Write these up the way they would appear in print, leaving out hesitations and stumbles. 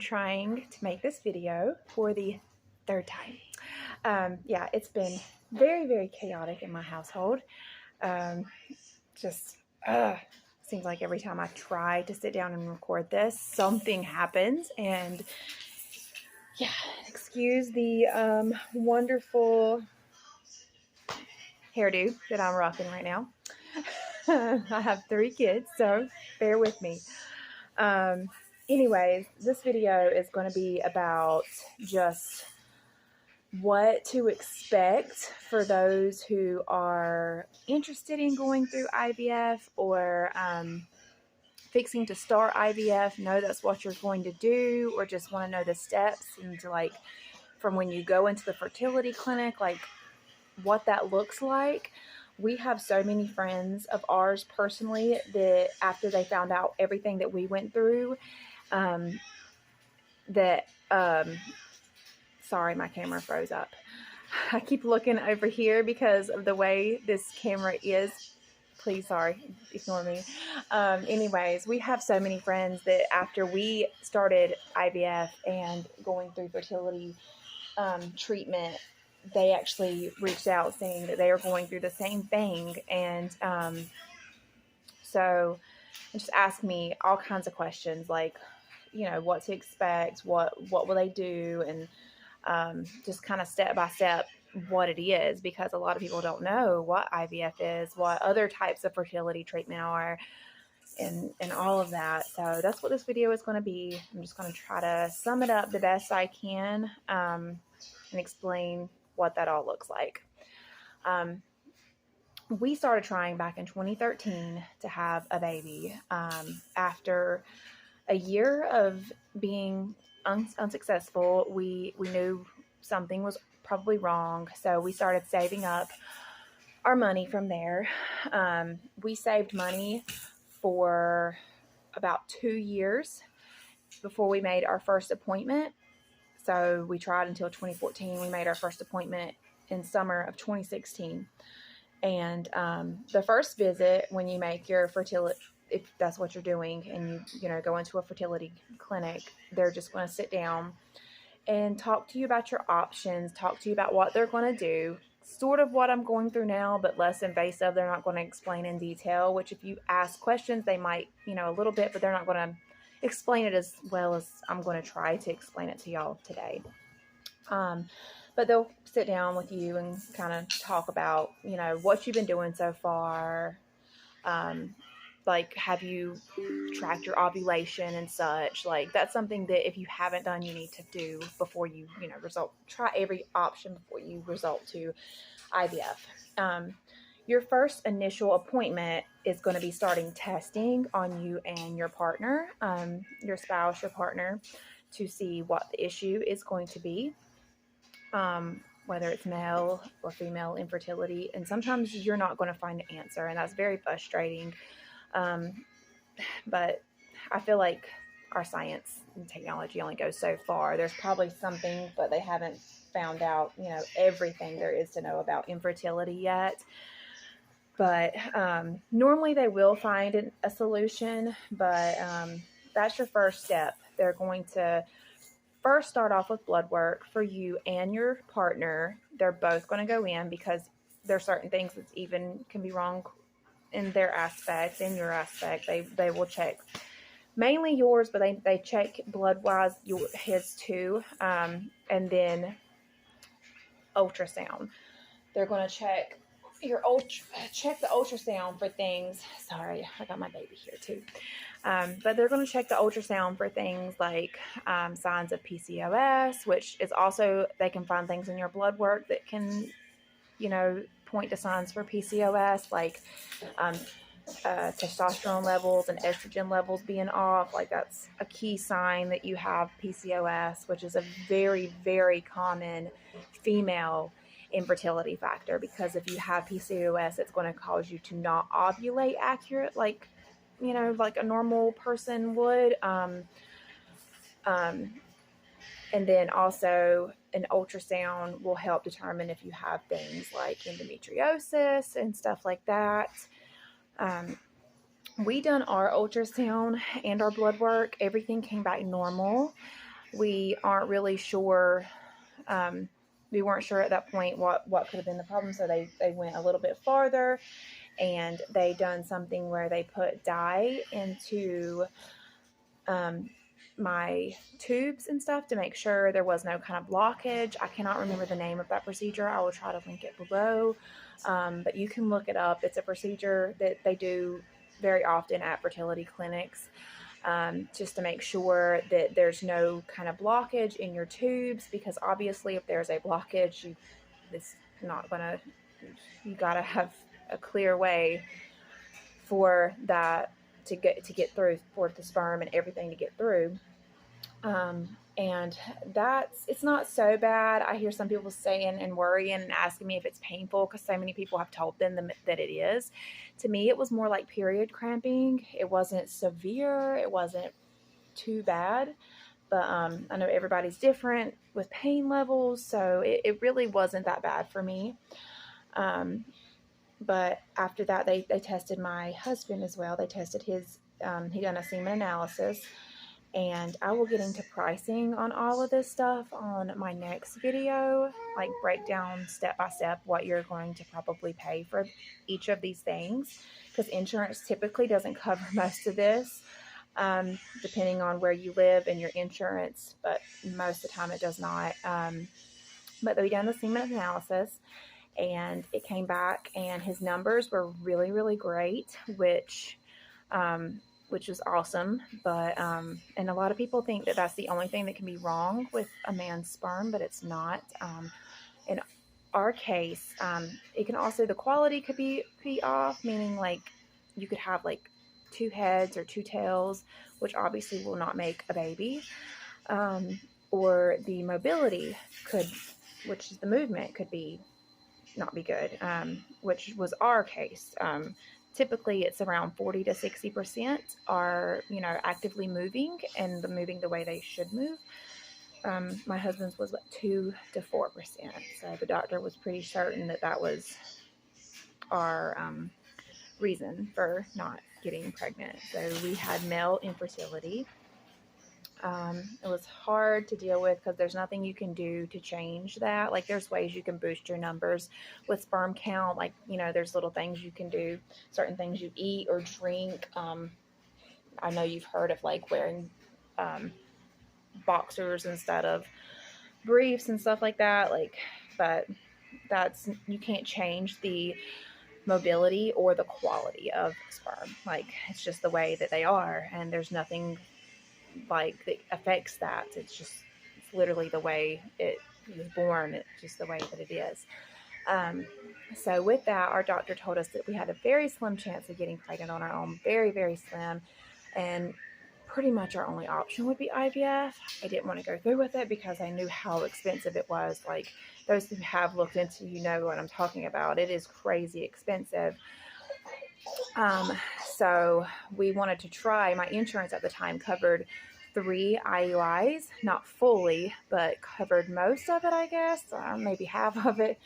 trying to make this video for the third time. Yeah, it's been very, very chaotic in my household. Just seems like every time I try to sit down and record this, something happens. And yeah, excuse the wonderful hairdo that I'm rocking right now. I have 3 kids, so bear with me. Anyways, this video is going to be about just what to expect for those who are interested in going through IVF or fixing to start IVF, know that's what you're going to do, or just want to know the steps and like from when you go into the fertility clinic, like what that looks like. We have so many friends of ours personally that after they found out everything that we went through, sorry, my camera froze up. I keep looking over here because of the way this camera is. Please, sorry, ignore me. Anyways, we have so many friends that after we started IVF and going through fertility treatment, they actually reached out saying that they are going through the same thing. And so just ask me all kinds of questions like, you know, what to expect, what will they do, and just kind of step by step what it is, because a lot of people don't know what IVF is, what other types of fertility treatment are, and all of that. So that's what this video is going to be. I'm just going to try to sum it up the best I can and explain what that all looks like. We started trying back in 2013 to have a baby after a year of being unsuccessful. We knew something was probably wrong, so we started saving up our money from there. We saved money for about 2 years before we made our first appointment. So we tried until 2014. We made our first appointment in summer of 2016. And the first visit, when you make your fertility, if that's what you're doing, and you go into a fertility clinic, they're just going to sit down and talk to you about your options, talk to you about what they're going to do, sort of what I'm going through now, but less invasive. They're not going to explain in detail, which if you ask questions, they might, a little bit, but they're not going to explain it as well as I'm going to try to explain it to y'all today. But they'll sit down with you and kind of talk about, what you've been doing so far. Like, have you tracked your ovulation and such? Like, that's something that if you haven't done, you need to do before you, try every option before you resort to IVF. Your first initial appointment is going to be starting testing on you and your partner, your spouse, your partner, to see what the issue is going to be. Whether it's male or female infertility, and sometimes you're not going to find an answer, and that's very frustrating. But I feel like our science and technology only goes so far. There's probably something, but they haven't found out, everything there is to know about infertility yet. But normally they will find a solution, but that's your first step. They're going to first start off with blood work for you and your partner. They're both going to go in because there are certain things that even can be wrong in their aspect, in your aspect. They will check mainly yours, but they check blood wise his too, and then ultrasound. They're going to check check the ultrasound for things. Sorry, I got my baby here too. But they're going to check the ultrasound for things like signs of PCOS, which is also, they can find things in your blood work that can, point to signs for PCOS, like testosterone levels and estrogen levels being off. Like, that's a key sign that you have PCOS, which is a very, very common female infertility factor, because if you have PCOS, it's going to cause you to not ovulate accurate, like a normal person would. And then also an ultrasound will help determine if you have things like endometriosis and stuff like that. We done our ultrasound and our blood work. Everything came back normal. we aren't really sure. We weren't sure at that point what could have been the problem, so they went a little bit farther, and they done something where they put dye into my tubes and stuff to make sure there was no kind of blockage. I cannot remember the name of that procedure. I will try to link it below, but you can look it up. It's a procedure that they do very often at fertility clinics, just to make sure that there's no kind of blockage in your tubes, because obviously if there's a blockage, it's not gonna, you gotta have a clear way for that to get through, for the sperm and everything to get through. And it's not so bad. I hear some people saying and worrying and asking me if it's painful, because so many people have told them that it is. To me, it was more like period cramping. It wasn't severe. It wasn't too bad. But I know everybody's different with pain levels, so it really wasn't that bad for me. But after that, they tested my husband as well. They tested his, he done a semen analysis. And I will get into pricing on all of this stuff on my next video, like break down step by step what you're going to probably pay for each of these things, because insurance typically doesn't cover most of this, depending on where you live and your insurance, but most of the time it does not. But we done the semen analysis, and it came back, and his numbers were really, really great, which was awesome. But and a lot of people think that that's the only thing that can be wrong with a man's sperm, but it's not. In our case, it can also, the quality could be off, meaning like you could have like 2 heads or 2 tails, which obviously will not make a baby, or the mobility could, which is the movement, could be not be good, which was our case. Typically it's around 40 to 60% are, actively moving and moving the way they should move. My husband's was 2 to 4%. So the doctor was pretty certain that that was our reason for not getting pregnant. So we had male infertility. It was hard to deal with because there's nothing you can do to change that. Like, there's ways you can boost your numbers with sperm count. Like, there's little things you can do, certain things you eat or drink. I know you've heard of like wearing boxers instead of briefs and stuff like that. Like, but you can't change the mobility or the quality of sperm. Like, it's just the way that they are, and there's nothing like that affects that. It's literally the way it was born. It's just the way that it is. So with that, our doctor told us that we had a very slim chance of getting pregnant on our own, very, very slim, and pretty much our only option would be IVF. I didn't want to go through with it because I knew how expensive it was. Like, those who have looked into, what I'm talking about. It is crazy expensive. So we wanted to try. My insurance at the time covered 3 IUIs, not fully, but covered most of it, I guess, maybe half of it.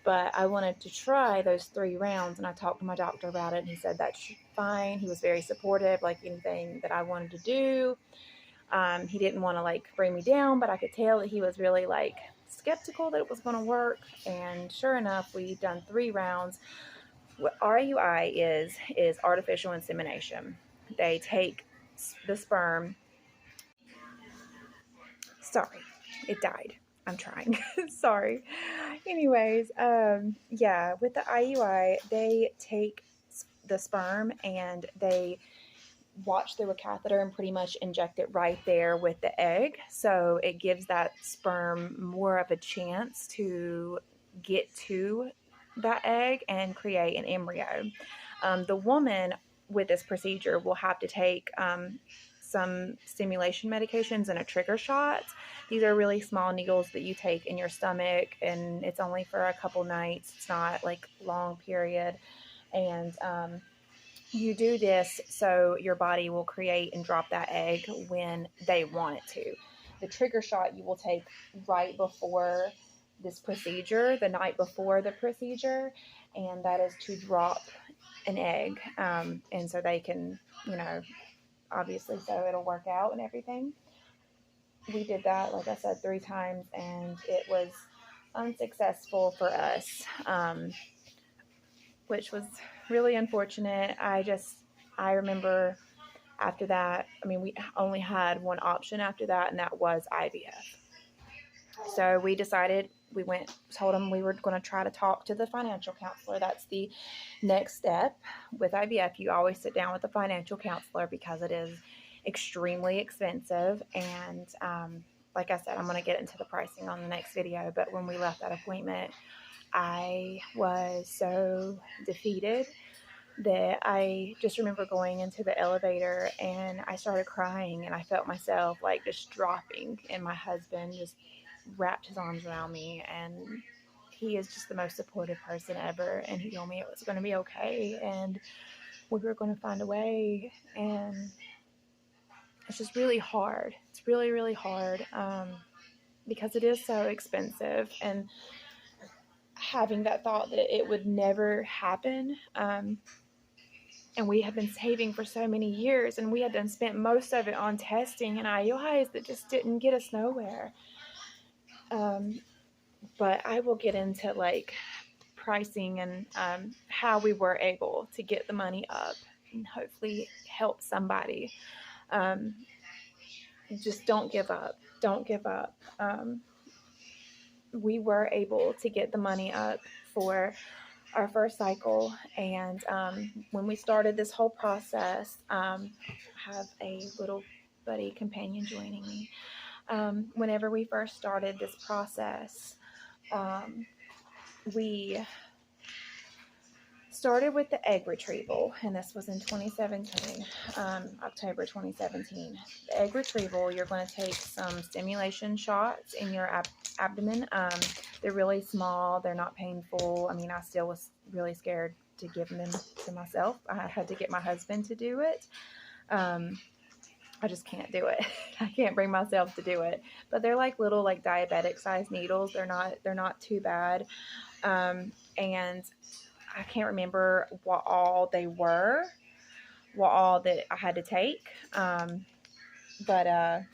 But I wanted to try those 3 rounds, and I talked to my doctor about it, and he said that's fine. He was very supportive, like anything that I wanted to do. He didn't want to like bring me down, but I could tell that he was really like skeptical that it was going to work. And sure enough, we done 3 rounds. What RUI is artificial insemination. They take the sperm. Sorry, it died. I'm trying. Sorry. Anyways, yeah, with the IUI, they take the sperm and they watch through a catheter and pretty much inject it right there with the egg. So it gives that sperm more of a chance to get to that egg and create an embryo. The woman with this procedure will have to take some stimulation medications and a trigger shot. These are really small needles that you take in your stomach, and it's only for a couple nights. It's not like long period. And you do this so your body will create and drop that egg when they want it to. The trigger shot you will take right before this procedure, the night before the procedure, and that is to drop an egg. And so they can, obviously, so it'll work out and everything. we did that, like I said, 3 times, and it was unsuccessful for us, which was really unfortunate. I remember after that, I mean, we only had one option after that, and that was IVF. So we decided, told them we were going to try to talk to the financial counselor. That's the next step with IVF. You always sit down with the financial counselor because it is extremely expensive. And like I said, I'm going to get into the pricing on the next video. But when we left that appointment, I was so defeated that I just remember going into the elevator and I started crying, and I felt myself like just dropping, and my husband just wrapped his arms around me, and he is just the most supportive person ever, and he told me it was going to be okay and we were going to find a way. And it's just really hard. It's really, really hard, because it is so expensive, and having that thought that it would never happen, and we had been saving for so many years, and we had done spent most of it on testing and IUIs that just didn't get us nowhere. But I will get into like pricing and how we were able to get the money up and hopefully help somebody. Just don't give up. Don't give up. We were able to get the money up for our first cycle, and when we started this whole process, I have a little buddy companion joining me. Whenever we first started this process, we started with the egg retrieval, and this was in 2017, October 2017. The egg retrieval, you're going to take some stimulation shots in your abdomen. They're really small. They're not painful. I mean, I still was really scared to give them to myself. I had to get my husband to do it. I just can't do it. I can't bring myself to do it. But they're like little, like diabetic size needles. They're not too bad. And I can't remember what all they were, what all that I had to take. But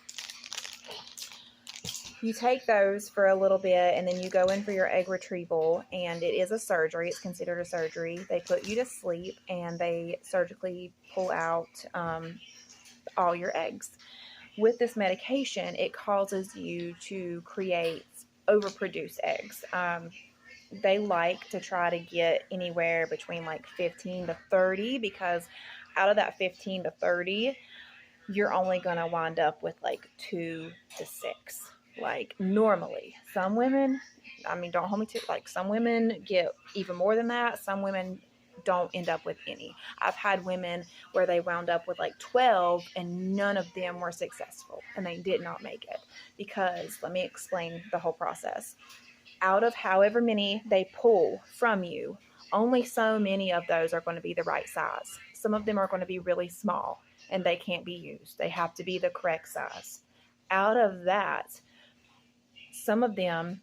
you take those for a little bit, and then you go in for your egg retrieval, and it is a surgery. It's considered a surgery. They put you to sleep, and they surgically pull out all your eggs. With this medication, it causes you to create overproduce eggs. They like to try to get anywhere between like 15 to 30, because out of that 15 to 30, you're only going to wind up with like 2 to 6. Like normally, some women, I mean, don't hold me to, like some women get even more than that. Some women don't end up with any. I've had women where they wound up with like 12 and none of them were successful, and they did not make it, because let me explain the whole process. Out of however many they pull from you, only so many of those are going to be the right size. Some of them are going to be really small and they can't be used. They have to be the correct size. Out of that, some of them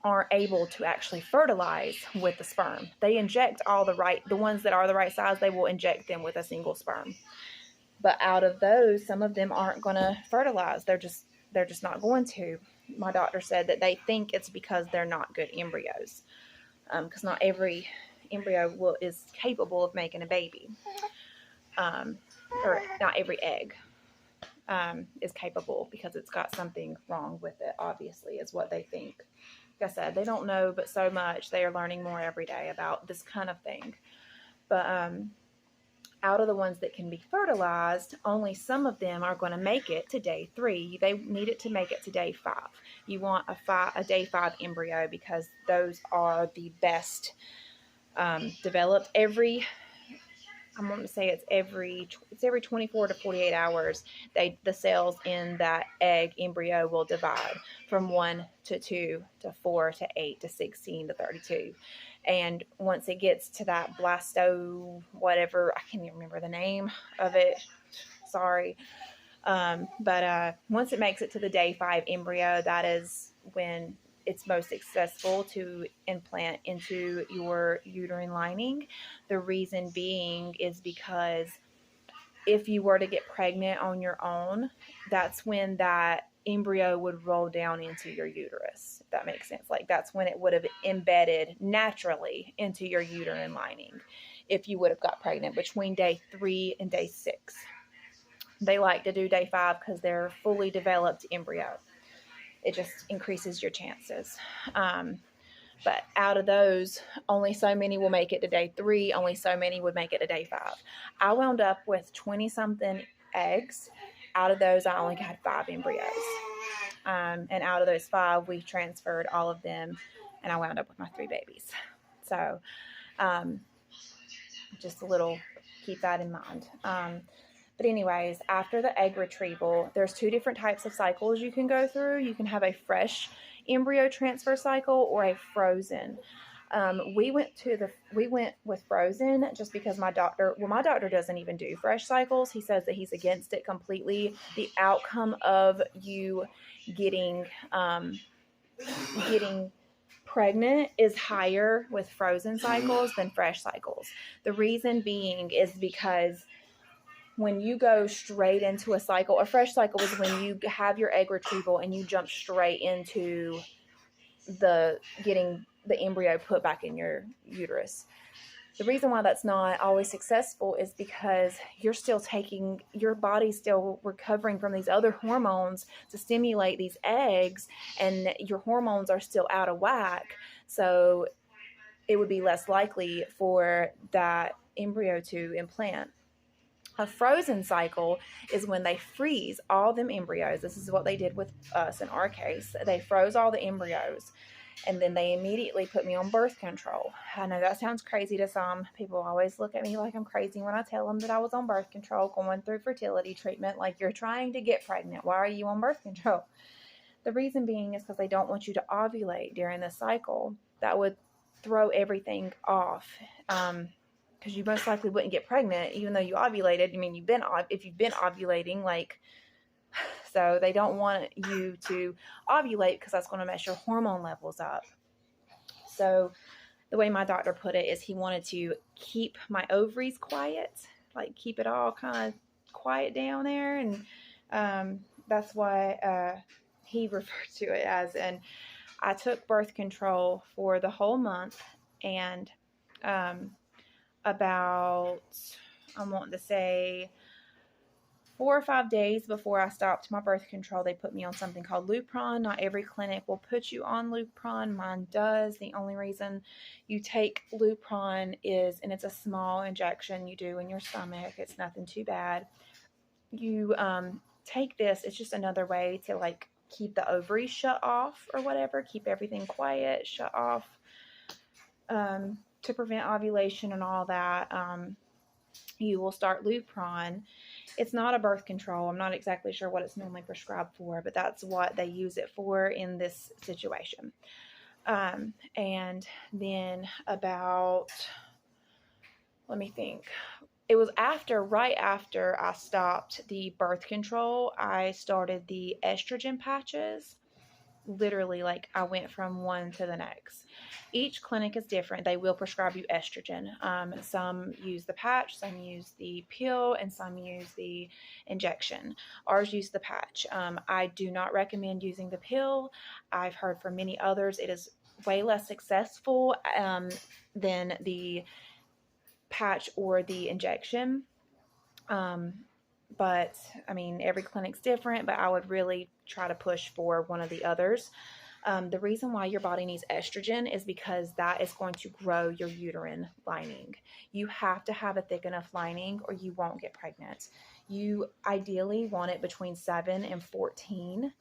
are able to actually fertilize with the sperm. They inject the ones that are the right size, they will inject them with a single sperm. But out of those, some of them aren't going to fertilize. They're just not going to. My doctor said that they think it's because they're not good embryos, because not every embryo is capable of making a baby, or not every egg is capable, because it's got something wrong with it, obviously, is what they think. Like I said, they don't know but so much. They are learning more every day about this kind of thing. But out of the ones that can be fertilized, only some of them are going to make it to day 3. They need it to make it to day 5. You want a day 5 embryo, because those are the best developed. I'm going to say it's every 24 to 48 hours, the cells in that egg embryo will divide from 1 to 2 to 4 to 8 to 16 to 32. And once it gets to that blasto, whatever, I can't even remember the name of it. Sorry. But once it makes it to the day 5 embryo, that is when it's most successful to implant into your uterine lining. The reason being is because if you were to get pregnant on your own, that's when that embryo would roll down into your uterus, if that makes sense. Like that's when it would have embedded naturally into your uterine lining if you would have got pregnant between day 3 and day 6. They like to do day 5 because they're fully developed embryo. It just increases your chances. But out of those, only so many will make it to day 3. Only so many would make it to day 5. I wound up with 20-something eggs. Out of those, I only had 5 embryos. And out of those 5, we transferred all of them, and I wound up with my 3 babies. So just a little, keep that in mind. But anyways, after the egg retrieval, there's 2 different types of cycles you can go through. You can have a fresh embryo transfer cycle or a frozen. We went with frozen just because my doctor doesn't even do fresh cycles. He says that he's against it completely. The outcome of you getting pregnant is higher with frozen cycles than fresh cycles. The reason being is because when you go straight into a cycle, a fresh cycle is when you have your egg retrieval and you jump straight into getting the embryo put back in your uterus. The reason why that's not always successful is because your body's still recovering from these other hormones to stimulate these eggs, and your hormones are still out of whack. So it would be less likely for that embryo to implant. A frozen cycle is when they freeze all them embryos. This is what they did with us in our case. They froze all the embryos, and then they immediately put me on birth control. I know that sounds crazy to some. People always look at me like I'm crazy when I tell them that I was on birth control going through fertility treatment. Like, you're trying to get pregnant. Why are you on birth control? The reason being is because they don't want you to ovulate during the cycle. That would throw everything off. Because you most likely wouldn't get pregnant even though you ovulated. I mean, if you've been ovulating, like, so they don't want you to ovulate because that's going to mess your hormone levels up. So the way my doctor put it is he wanted to keep my ovaries quiet, like keep it all kind of quiet down there. And that's why he referred to it as. And I took birth control for the whole month, and about, I want to say 4 or 5 days before I stopped my birth control, they put me on something called Lupron. Not every clinic will put you on Lupron. Mine does. The only reason you take Lupron is, and it's a small injection you do in your stomach. It's nothing too bad. You take this. It's just another way to like keep the ovaries shut off or whatever. Keep everything quiet, shut off, to prevent ovulation and all that. You will start Lupron. It's not a birth control. I'm not exactly sure what it's normally prescribed for, but that's what they use it for in this situation. And then about, let me think. It was right after I stopped the birth control, I started the estrogen patches. Literally, like, I went from one to the next. Each clinic is different. They will prescribe you estrogen. Some use the patch, some use the pill, and some use the injection. Ours use the patch. I do not recommend using the pill. I've heard from many others it is way less successful than the patch or the injection. But I mean, every clinic's different, but I would really try to push for one of the others. The reason why your body needs estrogen is because that is going to grow your uterine lining. You have to have a thick enough lining or you won't get pregnant. You ideally want it between 7 and 14.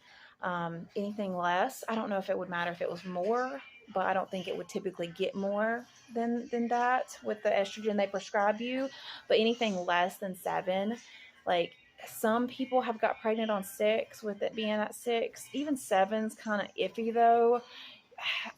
Anything less, I don't know if it would matter if it was more, but I don't think it would typically get more than that with the estrogen they prescribe you. But anything less than 7, like, some people have got pregnant on 6 with it being at 6. Even 7's kind of iffy though.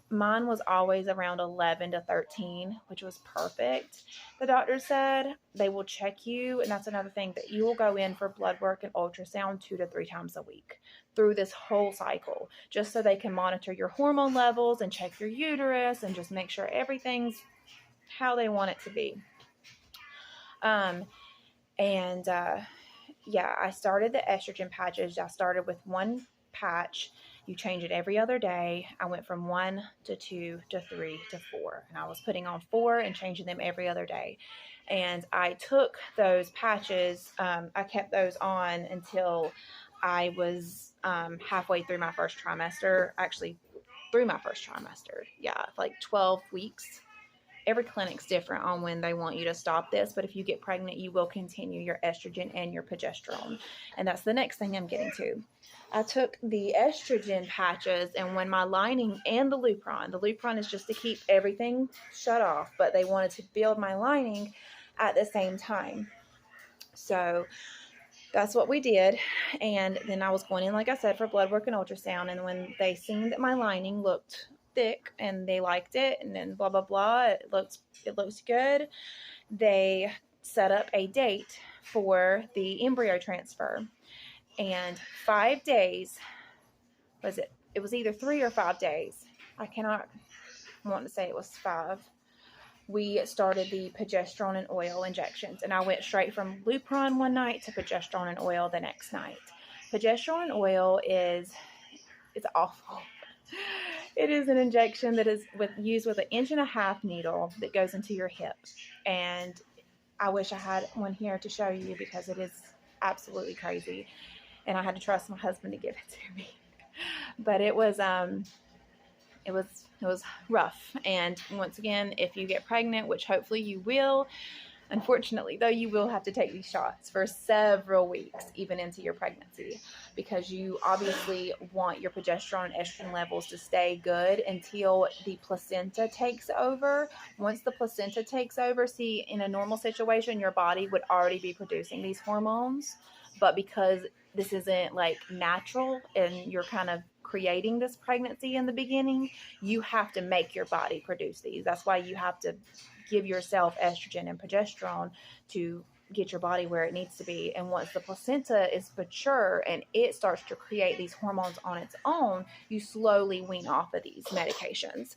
Mine was always around 11 to 13, which was perfect. The doctor said they will check you, and that's another thing, that you will go in for blood work and ultrasound 2 to 3 times a week through this whole cycle, just so they can monitor your hormone levels and check your uterus and just make sure everything's how they want it to be. Yeah, I started the estrogen patches. I started with one patch. You change it every other day. I went from 1 to 2 to 3 to 4, and I was putting on 4 and changing them every other day. And I took those patches, I kept those on until I was halfway through my first trimester, actually through my first trimester. Yeah, like 12 weeks. Every clinic's different on when they want you to stop this, but if you get pregnant, you will continue your estrogen and your progesterone. And that's the next thing I'm getting to. I took the estrogen patches, and when my lining and the Lupron is just to keep everything shut off, but they wanted to build my lining at the same time. So that's what we did. And then I was going in, like I said, for blood work and ultrasound. And when they seen that my lining looked thick and they liked it, and then blah blah blah, it looks good, they set up a date for the embryo transfer. And 5 days was it was either 3 or 5 days, I want to say it was 5, we started the progesterone and oil injections. And I went straight from Lupron one night to progesterone and oil the next night. Progesterone and oil it's awful. It is an injection that is used with an 1.5 inch needle that goes into your hip. And I wish I had one here to show you, because it is absolutely crazy. And I had to trust my husband to give it to me. But it was rough. And once again, if you get pregnant, which hopefully you will, unfortunately though, you will have to take these shots for several weeks, even into your pregnancy, because you obviously want your progesterone and estrogen levels to stay good until the placenta takes over. Once the placenta takes over, see, in a normal situation, your body would already be producing these hormones, but because this isn't like natural and you're kind of creating this pregnancy in the beginning, you have to make your body produce these. That's why you have to give yourself estrogen and progesterone to get your body where it needs to be. And once the placenta is mature and it starts to create these hormones on its own, you slowly wean off of these medications.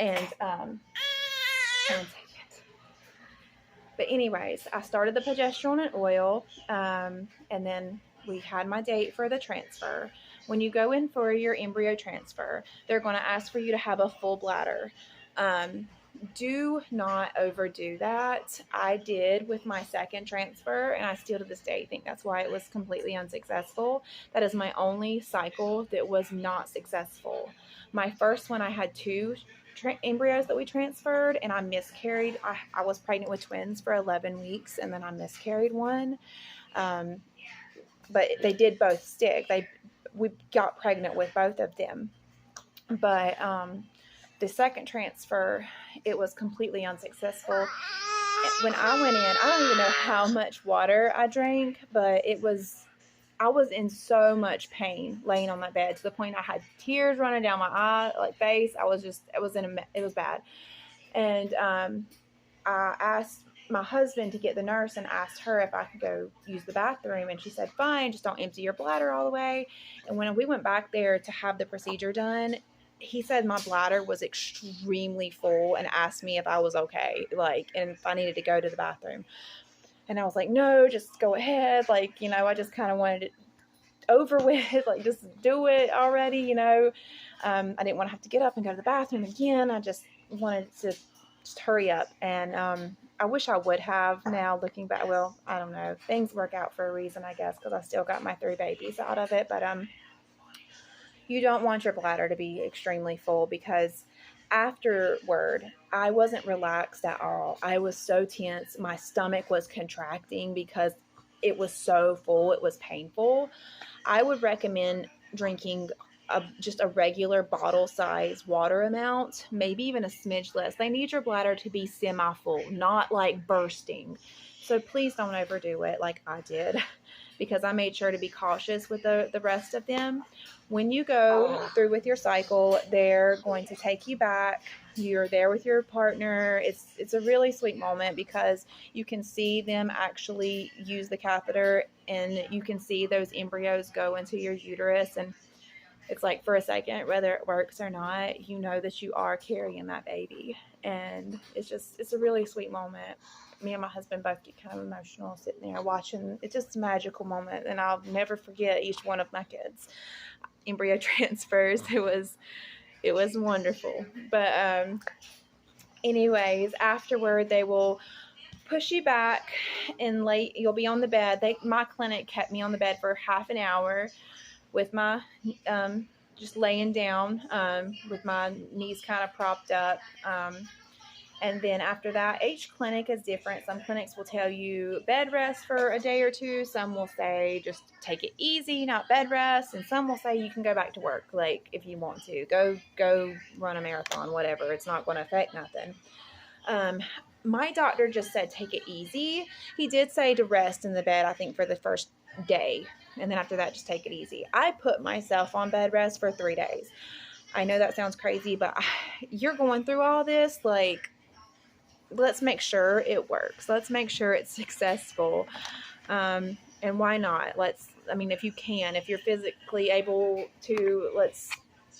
And but anyways, I started the progesterone and oil, and then we had my date for the transfer. When you go in for your embryo transfer, they're going to ask for you to have a full bladder. Do not overdo that. I did with my second transfer, and I still to this day think that's why it was completely unsuccessful. That is my only cycle that was not successful. My first one, I had 2 embryos that we transferred, and I miscarried. I was pregnant with twins for 11 weeks, and then I miscarried one. But they did both stick. We got pregnant with both of them. But the second transfer, it was completely unsuccessful. When I went in, I don't even know how much water I drank, but I was in so much pain laying on that bed, to the point I had tears running down my face. It was bad. And I asked my husband to get the nurse and asked her if I could go use the bathroom. And she said, fine, just don't empty your bladder all the way. And when we went back there to have the procedure done, he said my bladder was extremely full and asked me if I was okay, and if I needed to go to the bathroom. And I was like, no, just go ahead. I just kind of wanted it over with, just do it already, I didn't want to have to get up and go to the bathroom again. I just wanted to just hurry up. And I wish I would have, now looking back. Well, I don't know. Things work out for a reason, I guess, because I still got my 3 babies out of it. But you don't want your bladder to be extremely full, because afterward, I wasn't relaxed at all. I was so tense. My stomach was contracting because it was so full. It was painful. I would recommend drinking just a regular bottle size water amount, maybe even a smidge less. They need your bladder to be semi-full, not like bursting. So please don't overdo it like I did, because I made sure to be cautious with the rest of them. When you go through with your cycle, they're going to take you back. You're there with your partner. It's a really sweet moment, because you can see them actually use the catheter, and you can see those embryos go into your uterus. And it's like for a second, whether it works or not, you know that you are carrying that baby. And it's a really sweet moment. Me and my husband both get kind of emotional sitting there watching. It's just a magical moment. And I'll never forget each one of my kids' embryo transfers. It was wonderful. But anyways, afterward, they will push you back and you'll be on the bed. My clinic kept me on the bed for half an hour with my just laying down with my knees kind of propped up. And then after that, each clinic is different. Some clinics will tell you bed rest for a day or two. Some will say just take it easy, not bed rest. And some will say you can go back to work, like if you want to. Go run a marathon, whatever. It's not going to affect nothing. My doctor just said take it easy. He did say to rest in the bed, I think, for the first day. And then after that, just take it easy. I put myself on bed rest for 3 days. I know that sounds crazy, but you're going through all this, like, let's make sure it works. Let's make sure it's successful. And why not? If you can, if you're physically able to,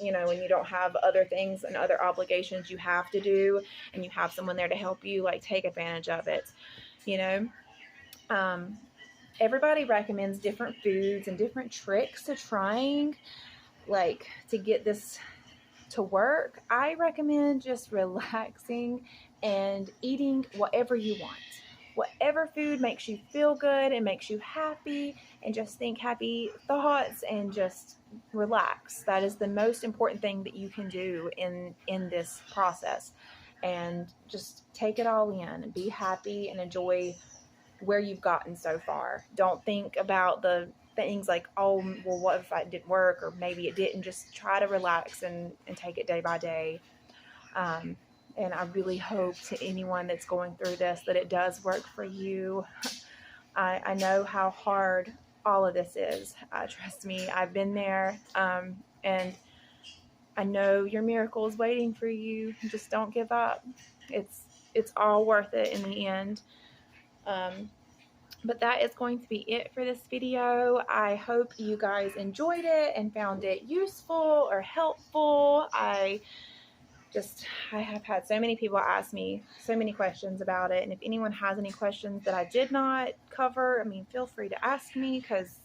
when you don't have other things and other obligations you have to do and you have someone there to help you, like, take advantage of it, everybody recommends different foods and different tricks to trying, like, to get this to work. I recommend just relaxing and eating whatever you want. Whatever food makes you feel good and makes you happy, and just think happy thoughts and just relax. That is the most important thing that you can do in this process. And just take it all in and be happy and enjoy where you've gotten so far. Don't think about the things like, oh, well, what if it didn't work, or maybe it didn't. Just try to relax and take it day by day. And I really hope, to anyone that's going through this, that it does work for you. I know how hard all of this is. Trust me, I've been there. And I know your miracle is waiting for you. Just don't give up. It's all worth it in the end. But that is going to be it for this video. I hope you guys enjoyed it and found it useful or helpful. I have had so many people ask me so many questions about it. And if anyone has any questions that I did not cover, feel free to ask me, because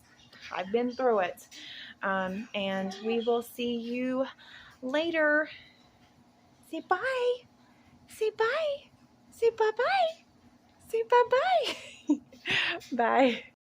I've been through it. And we will see you later. Say bye. Say bye. Say bye-bye. Say bye-bye. Bye.